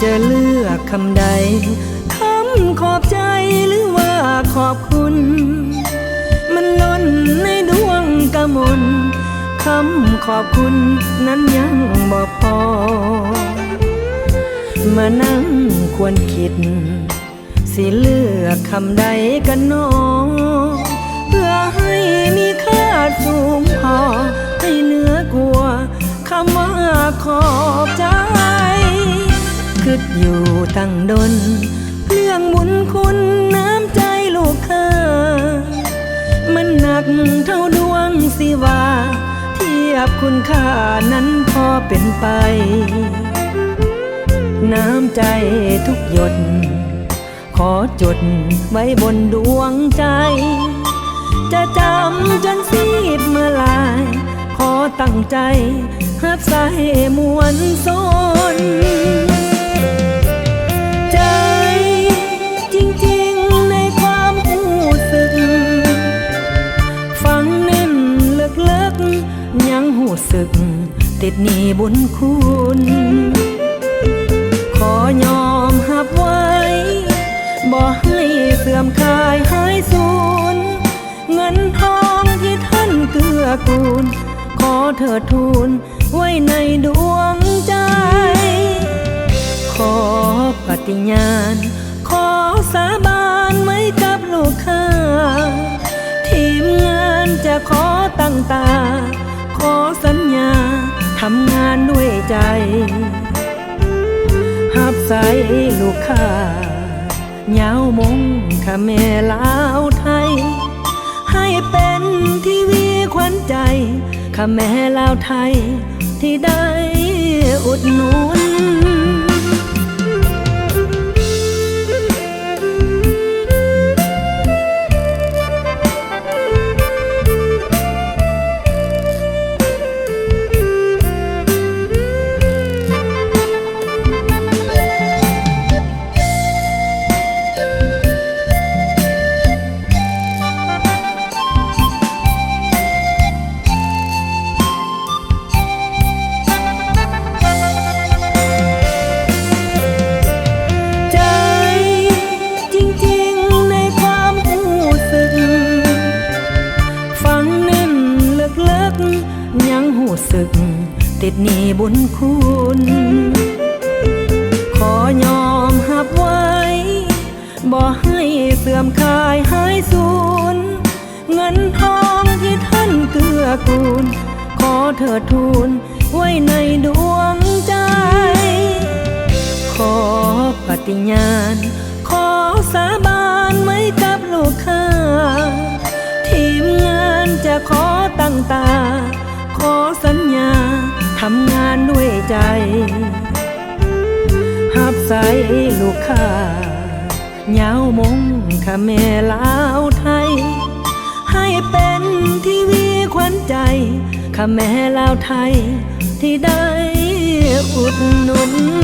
จะเลือกคำใดคำขอบใจหรือว่าขอบคุณมันล้นในดวงกะมนคำขอบคุณนั้นยังบ่พอมานั่งควรคิดสิเลือกคำใดกันหนอเพื่อให้มีค่าสูงพอให้เหนือกว่าคำว่าขอบใจคิดอยู่ตั้งดนเรื่องบุญคุณน้ำใจลูกค้ามันหนักเท่าดวงสิว่าเทียบคุณค่านั้นพอเป็นไปน้ำใจทุกหยดขอจดไว้บนดวงใจจะจำจนซีดเมื่อลายขอตั้งใจหักใส่มวลสนใจจริงๆในความรู้สึกฟังเน้นเลิกๆยังรู้สึกติดหนี้บุญคุณขอยอมหับไว้บ่ให้เสื่อมคลายหายสูญเงินทองที่ท่านเกื้อกูลขอเถิดทูลไว้ในดวงใจขอปฏิญาณขอสาบานไว้กับลูกค้าทีมงานจะขอตั้งตาขอสัญญาทำงานด้วยใจหับใส่ลูกค้าเหงามงข้าแม่ลาวไทยให้เป็นทีวีขวัญใจข้าแม่ลาวไทยที่ได้อุดหนุนติดหนี้บุญคุณขอยอมหับไว้บ่ให้เสื่อมคลายหายสูญเงินทองที่ท่านเกื้อกูลขอเถิดทูลไว้ในดวงใจขอปฏิญาณขอสาบานไว้กับลูกค้าทีมงานจะขอตั้งตาขอสัญญาทำงานด้วยใจหับใส่ลูกค้าเหงามงข้าแม่ลาวไทยให้เป็นทีวีขวัญใจข้าแม่ลาวไทยที่ได้อุดหนุน